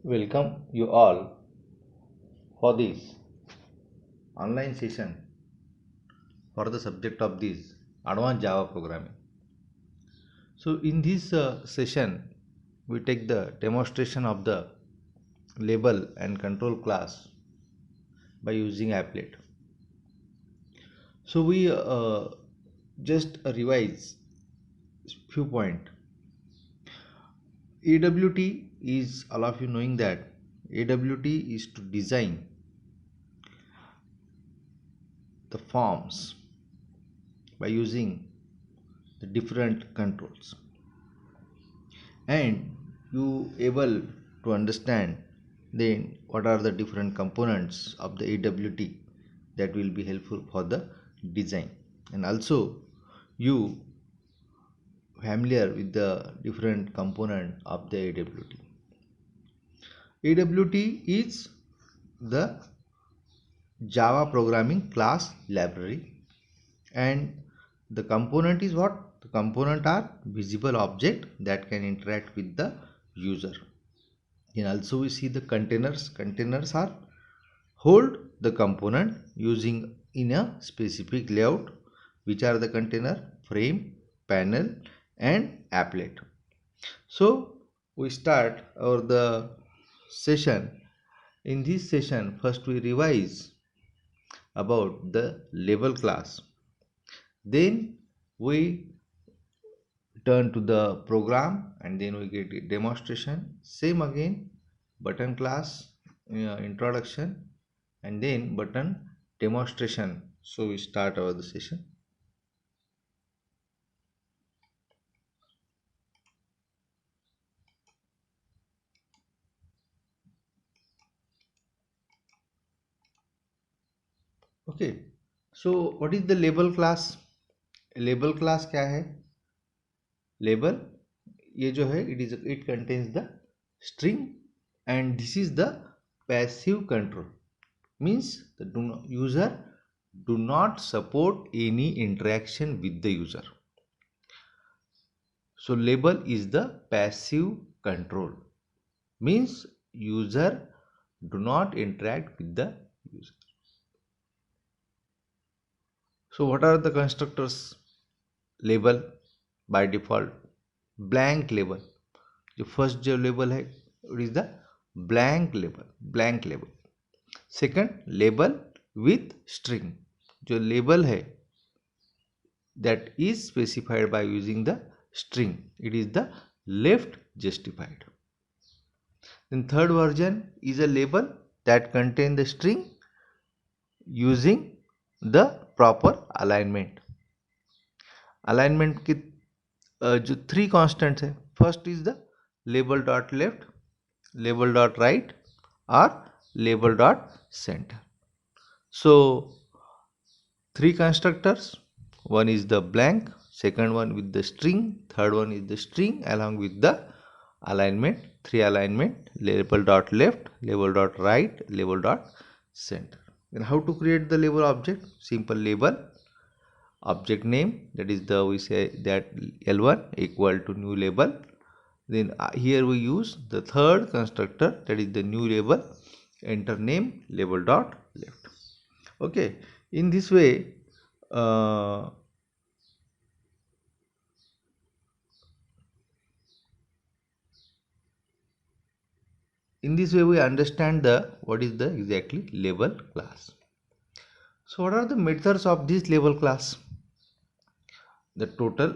Welcome you all for this online session for the subject of this advanced Java programming. So in this session we take the demonstration of the label and control class by using applet. So we just revise few point. AWT is, all of you knowing that AWT is to design the forms by using the different controls, and you able to understand then what are the different components of the AWT that will be helpful for the design, and also you familiar with the different component of the AWT. AWT is the Java programming class library, and the component is what? The component are visible object that can interact with the user. And also we see the containers. Containers are hold the component using in a specific layout, which are the container, frame, panel and applet. So we start our the session. In this session first we revise about the label class, then we turn to the program, and then we get a demonstration. Same again, button class introduction, and then button demonstration. So we start our the session. Okay, so what is the label class? Label class क्या है? Label ये जो है it contains the string, and this is the passive control, means the user do not support any interaction with the user. So label is the passive control, means user do not interact with the user. So what are the constructors? Label by default blank label. जो first जो label है it is the blank label. Second label with string. जो label है that is specified by using the string, it is the left justified. Then third version is a label that contain the string using the proper alignment. Alignment के जो three constants है, first is the label dot left, label dot right और label dot centre. So three constructors, one is the blank, second one with the string, third one is the string along with the alignment, three alignment, label dot left, label dot right, label dot center. Then how to create the label object? Simple label object name, that is the we say that L1 equal to new label. Then here we use the third constructor, that is the new label, enter name label dot left. Okay, in this way we understand the what is the exactly label class. So what are the methods of this label class? The total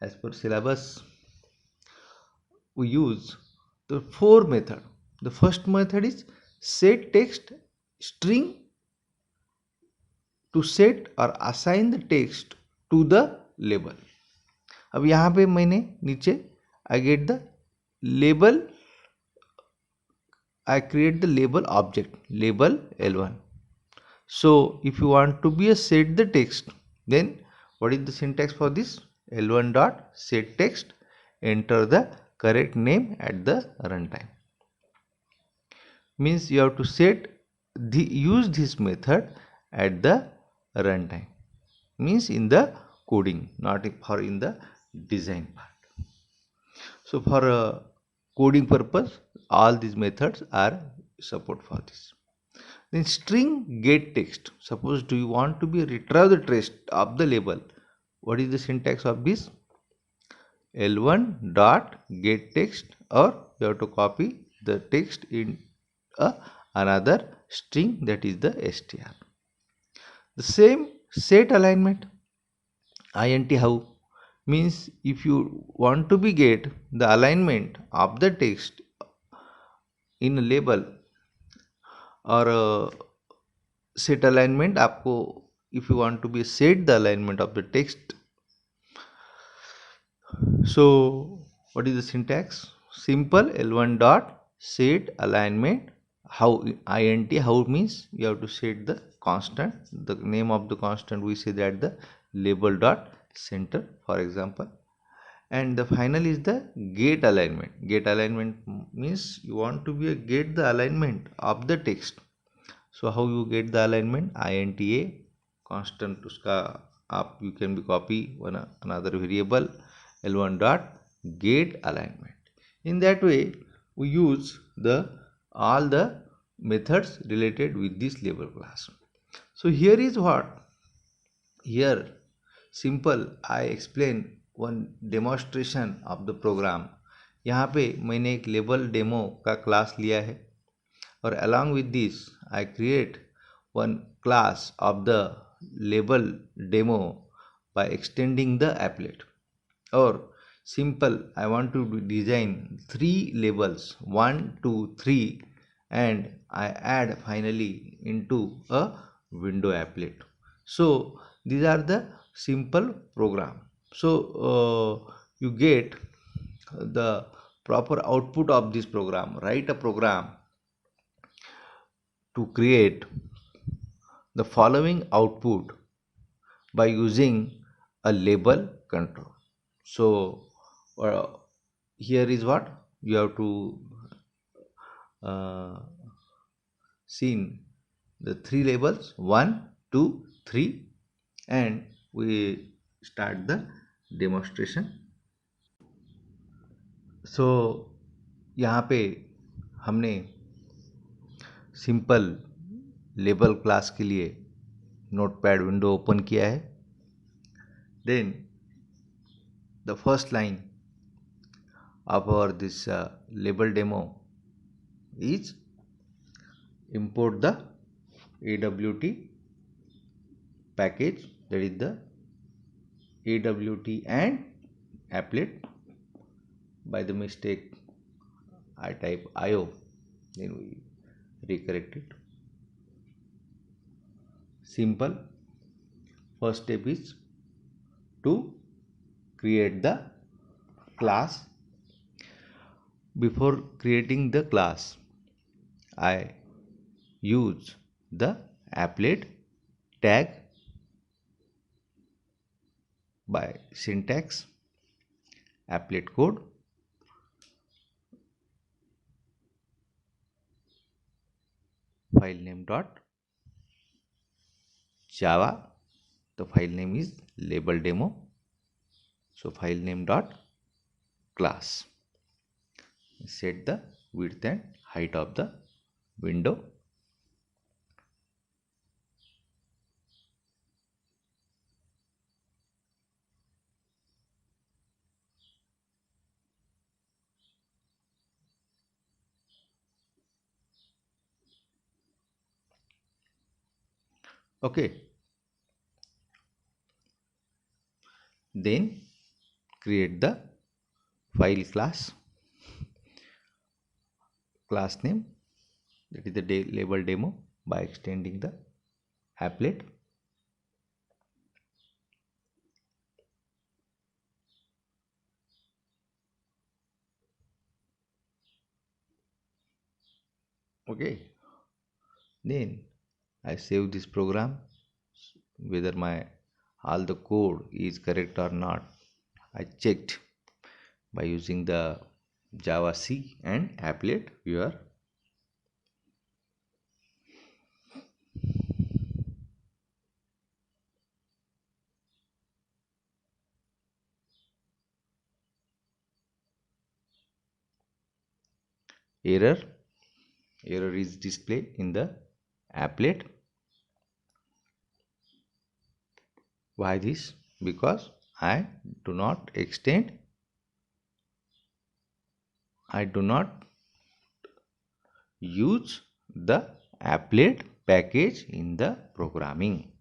as per syllabus we use the four method. The first method is set text string to set or assign the text to the label. अब यहाँ पे मैंने नीचे I get the label, I create the label object, label L1. So if you want to be a set the text, then what is the syntax for this? L1 dot set text, enter the correct name at the runtime. Means you have to set the use this method at the runtime, means in the coding, not for in the design part. So for coding purpose, all these methods are support for this. Then string get text. Suppose do you want to be retrieve the text of the label? What is the syntax of this? L1 dot get text, or you have to copy the text in a, another string, that is the str. The same set alignment. Int how means if you want to be get the alignment of the text in a label or set alignment आपको, if you want to be set the alignment of the text, so what is the syntax? Simple L1 dot set alignment how. Int how means you have to set the constant, the name of the constant, we say that the label dot center, for example. And the final is the get alignment. Get alignment means you want to be a get the alignment of the text. So how you get the alignment? INTA constant उसका आप you can be copy one another variable L1 dot get alignment. In that way we use the all the methods related with this label class. So here is what, here simple I explain one demonstration of the program. यहाँ पे मैंने एक label demo का class लिया है, और along with this I create one class of the label demo by extending the applet. Or simple I want to design 3 labels 1 2 3, and I add finally into a window applet. So these are the simple program. So you get the proper output of this program. Write a program to create the following output by using a label control. So here is what you have to see the 3 labels 1 2 3, and we start the demonstration. So यहाँ पे हमने simple label class के लिए notepad window open किया है. Then the first line of our this label demo is import the AWT package, that is the AWT and applet. By the mistake I type IO, then we recorrect it. Simple. First step is to create the class. Before creating the class I use the applet tag by syntax applet code file name dot java. The file name is label demo, so file name dot class. Set the width and height of the window. Okay, then create the file class name, that is the label demo, by extending the applet. Okay, then I save this program. Whether my all the code is correct or not, I checked by using the Java C and applet viewer. error. Error is displayed in the applet. Why this? Because I do not extend, I do not use the applet package in the programming.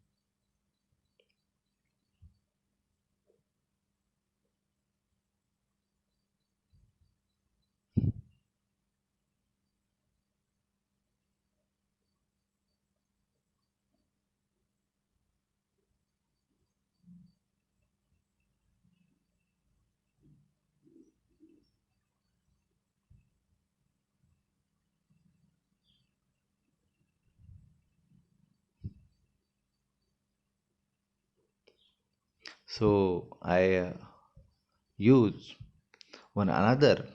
So I use one another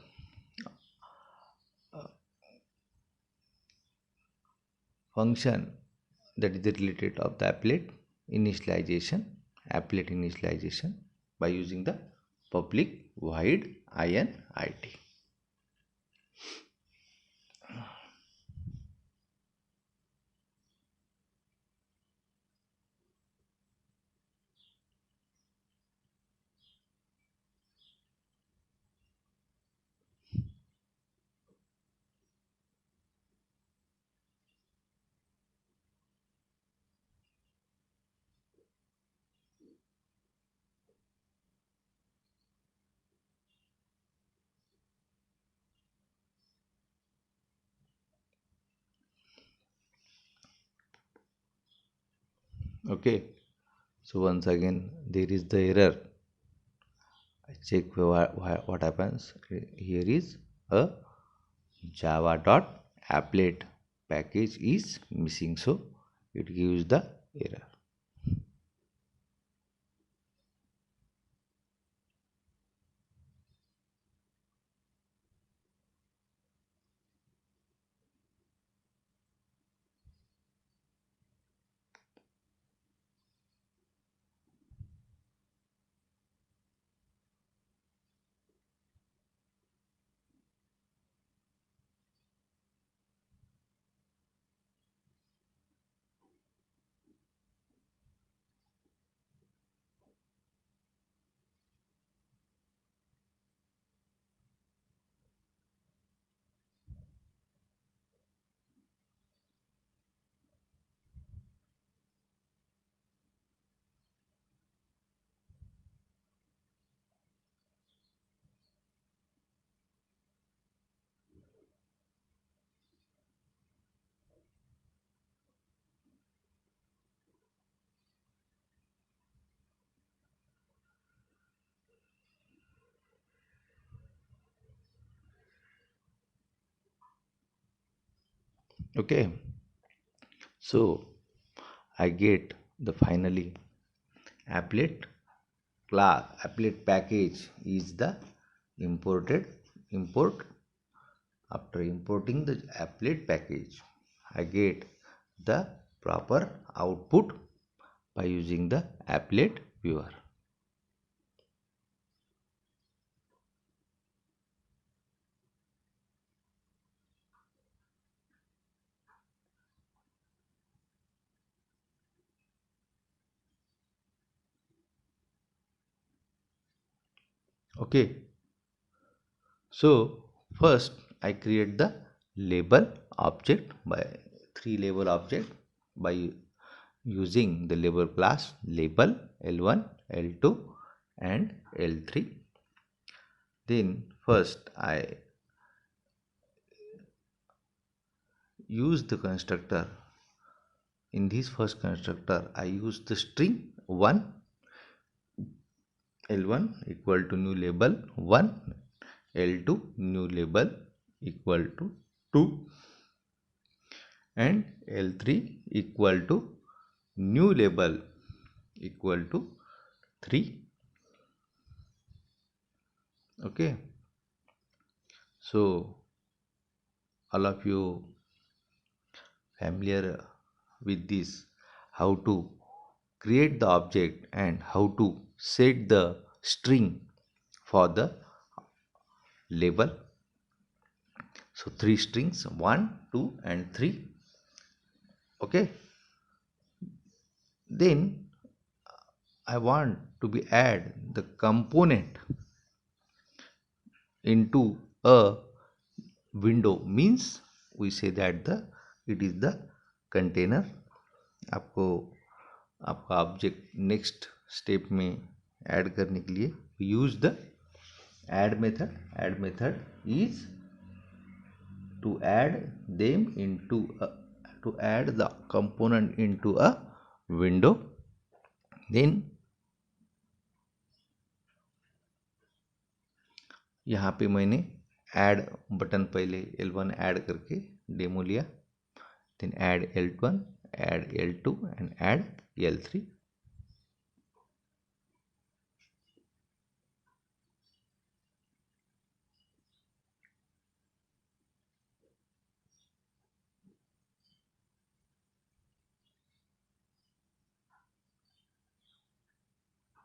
function that is related of the initialization, applet initialization by using the public void init. Okay, so once again there is the error. I check what happens. Here is a java.applet package is missing, so it gives the error. Okay, so I get the finally applet class, applet package is the imported import. After importing the applet package, I get the proper output by using the applet viewer. Okay, so first I create the label object by three label object by using the label class label L1, L2 and L3. Then first I use the constructor. In this first constructor I use the string 1, L1 equal to new label 1, L2 new label equal to 2 and L3 equal to new label equal to 3. Okay, so all of you familiar with this, how to create the object and how to set the string for the label. So three strings, 1, 2 and 3. Okay, then I want to be add the component into a window, means we say that the it is the container. आपको आपका object next step में add करने के लिए use the add method. Add method is to add them into a, to add the component into a window. Then यहाँ पे मैंने add button पहले L1 ऐड करके डेमो लिया, then add L1, add L2 and add L3.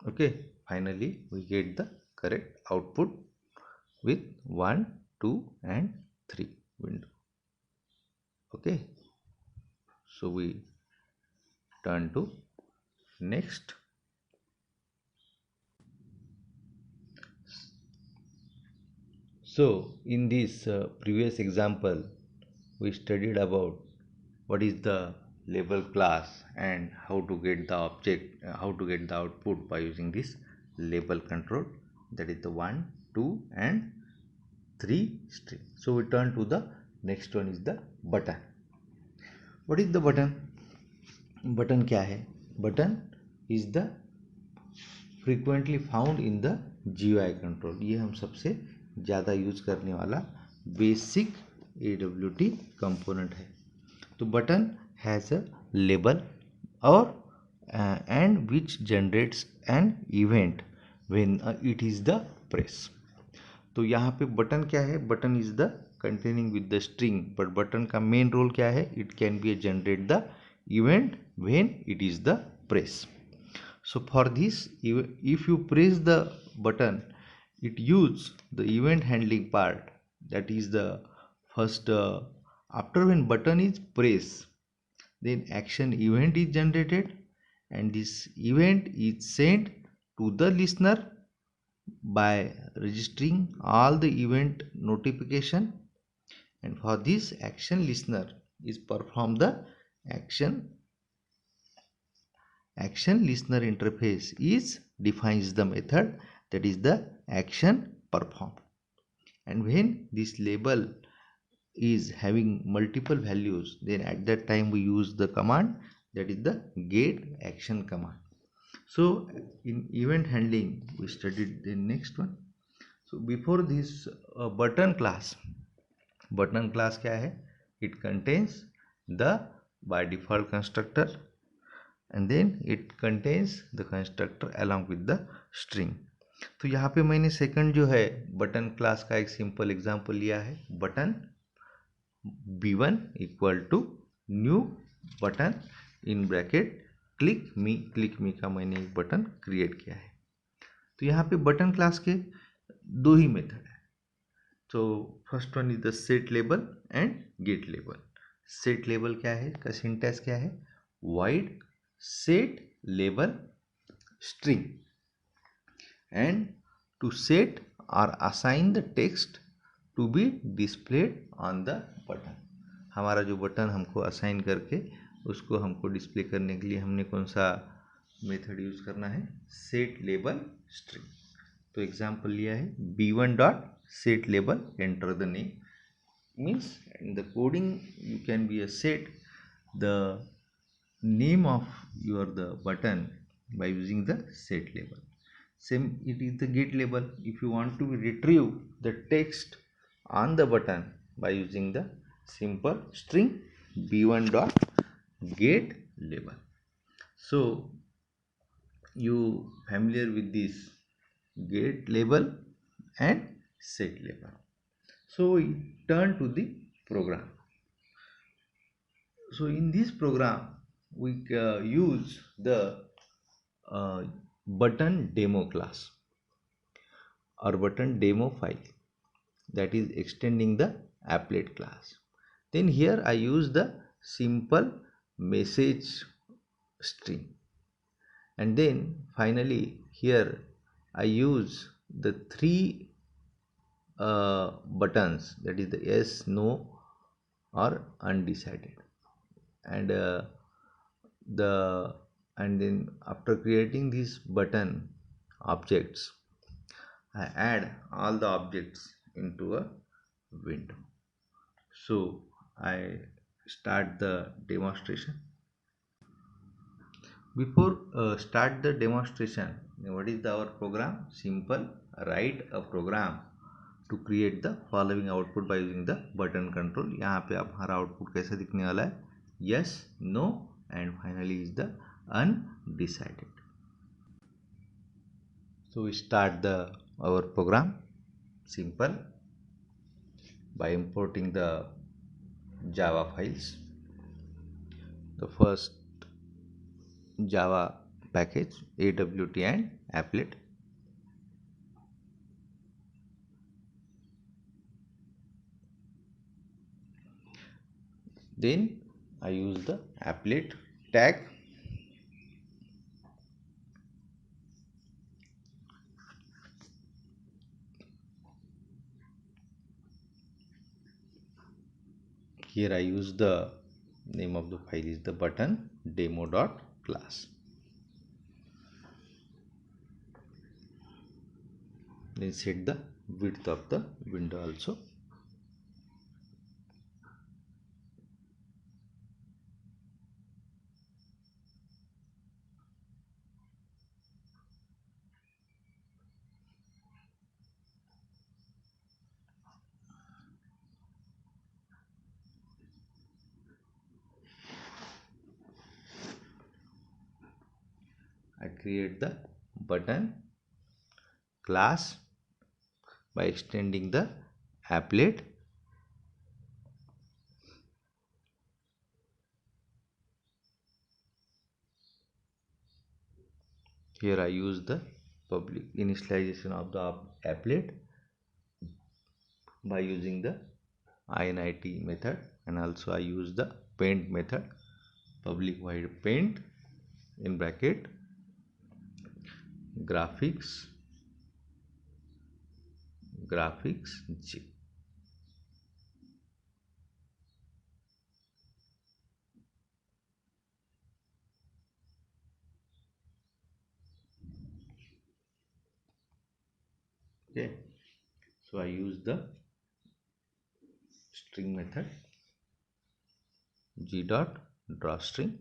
Okay, finally we get the correct output with 1, 2 and 3 window. Okay, so we turn to next. So in this previous example we studied about what is the label class and how to get the object, how to get the output by using this label control, that is the 1, 2 and 3 string. So we turn to the next one is the button. What is the button? Button क्या है? Button is the frequently found in the GUI control. ये हम सबसे ज़्यादा use करने वाला basic AWT component है. तो बटन हैज़ अ लेबल और and which generates an event when it is the press. तो यहाँ पे बटन क्या है? Button is the containing with the string, but button का मेन रोल क्या है? It can be generate the event when it is the press. So for this, if you press the button, it use the event handling part. That is the first. After when button is pressed, then action event is generated, and this event is sent to the listener by registering all the event notification. And for this action, listener is perform the action. Action listener interface is defines the method, that is the action performed. And when this label is having multiple values, then at that time we use the command, that is the get action command. So in event handling we studied the next one. So before this button class क्या है? It contains the by default constructor, and then it contains the constructor along with the string. तो यहाँ पे मैंने second जो है button class का एक सिंपल एग्जांपल लिया है. Button b1 equal to new button in bracket click me का मैंने एक बटन क्रिएट किया है. तो यहाँ पे बटन क्लास के दो ही मेथड है. तो first one is the set label and get label. Set label क्या है? का सिंटैक्स क्या है? Void set label string and to set or assign the text to be displayed on the button. हमारा जो बटन हमको असाइन करके उसको हमको डिस्प्ले करने के लिए हमने कौन सा मेथड यूज करना है? Set label string. तो एग्जांपल लिया है b1 dot set label, enter the name. Means in the coding you can be a set the name of your the button by using the set label. Same it is the get label. If you want to retrieve the text on the button by using the simple string b1 dot get label. So you familiar with this get label and set label. So we turn to the program. So in this program we use the button demo class or button demo file, that is extending the applet class. Then here I use the simple message string, and then finally here I use the three buttons, that is the yes, no, or undecided. And the and then after creating these button objects, I add all the objects into a window. So I start the demonstration. Before start the demonstration, what is our program? Simple, write a program to create the following output by using the button control. यहाँ पे आप हमारा output कैसे दिखने वाला है? Yes, no, and finally is the undecided. So we start the our program simple by importing the Java files. The first Java package AWT and applet. Then I use the applet tag. Here I use the name of the file is the button demo.class. Then set the width of the window also. I create the button class by extending the applet. Here I use the public initialization of the applet by using the init method, and also I use the paint method, public void paint in bracket graphics J. Okay, so I use the string method g dot drawstring.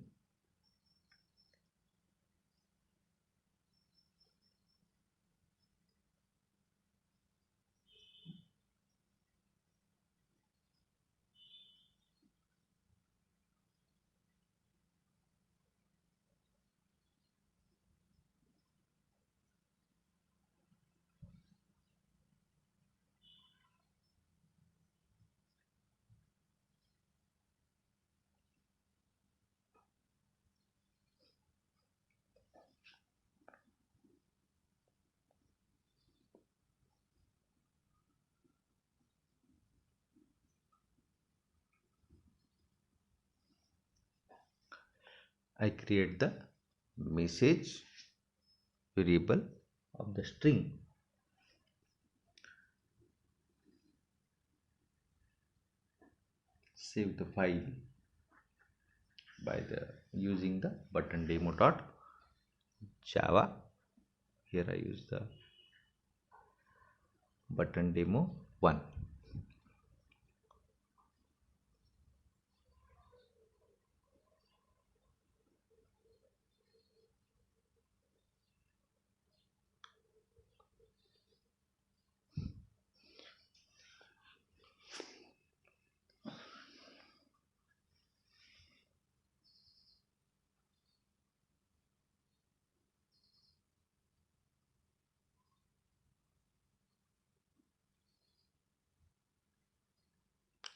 I create the message variable of the string. Save the file by the using the button demo.java. Here I use the button demo 1.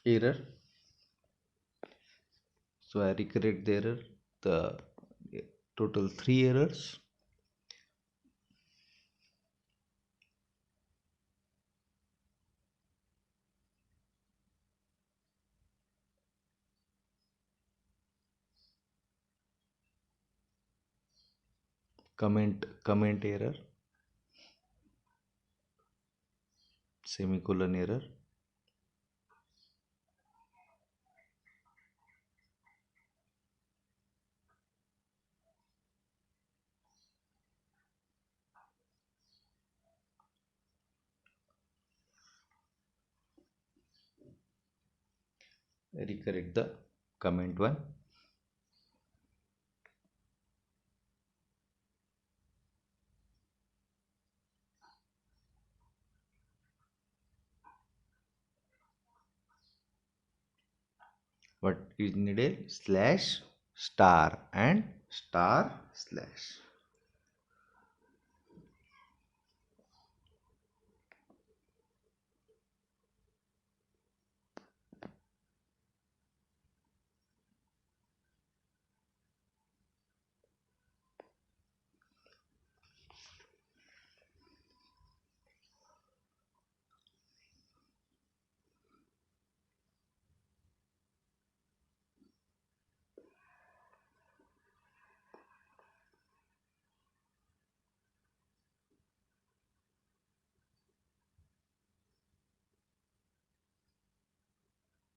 Error. So I recreate the error, the total 3 errors. comment error, semicolon error, recorrect the comment one. What is needed? Slash star and star slash.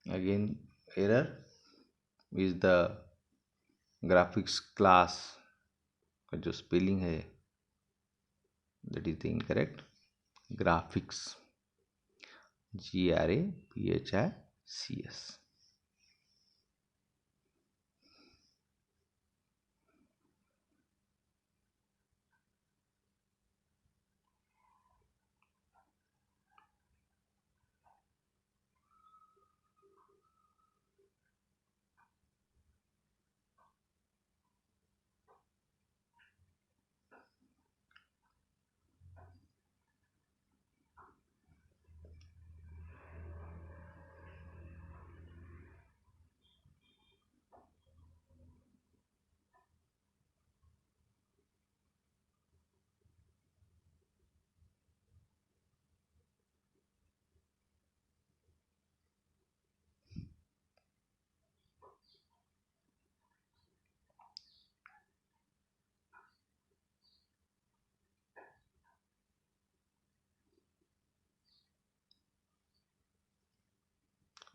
Again error is the graphics class का जो spelling है that is the incorrect. Graphics, GRAPHICS.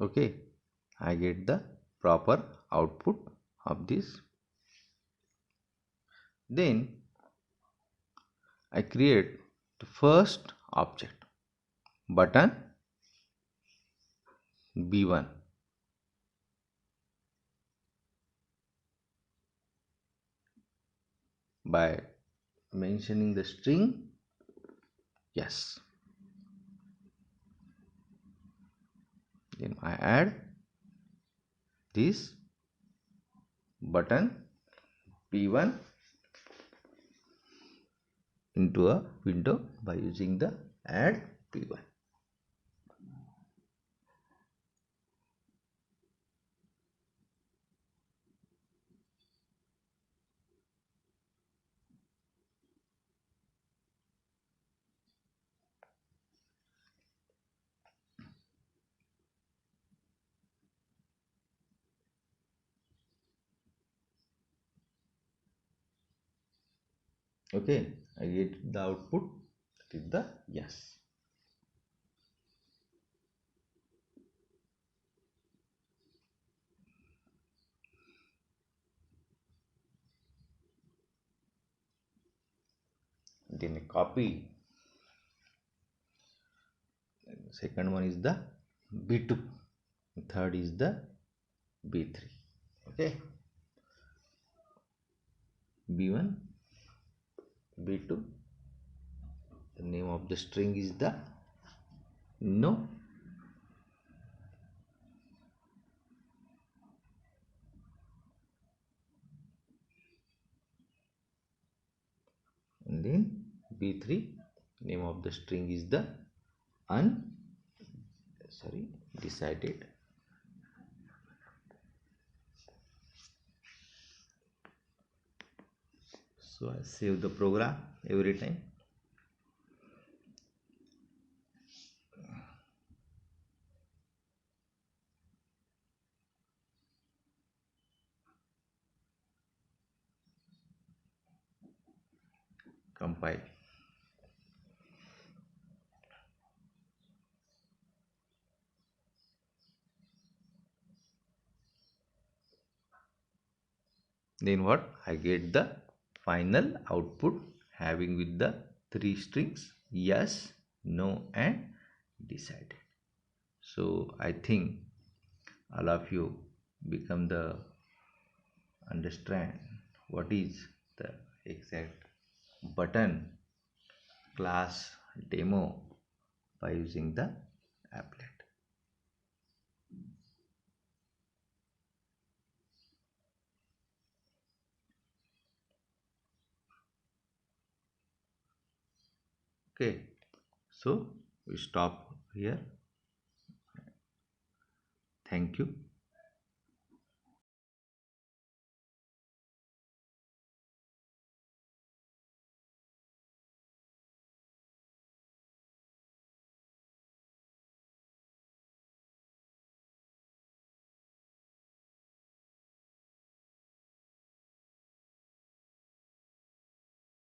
Okay, I get the proper output of this. Then I create the first object, button B1. By mentioning the string yes. Then I add this button P1 into a window by using the add P1. Okay, I get the output that is the yes. Then I copy. Second one is the B2. Third is the B3. Okay. B1, B2. The name of the string is the no. And then B3, name of the string is the decided. So I save the program every time. compile. Then what? I get the final output having with the three strings yes, no and decided. So I think all of you become the understand what is the exact button class demo by using the applet. Okay, so we stop here. Thank you.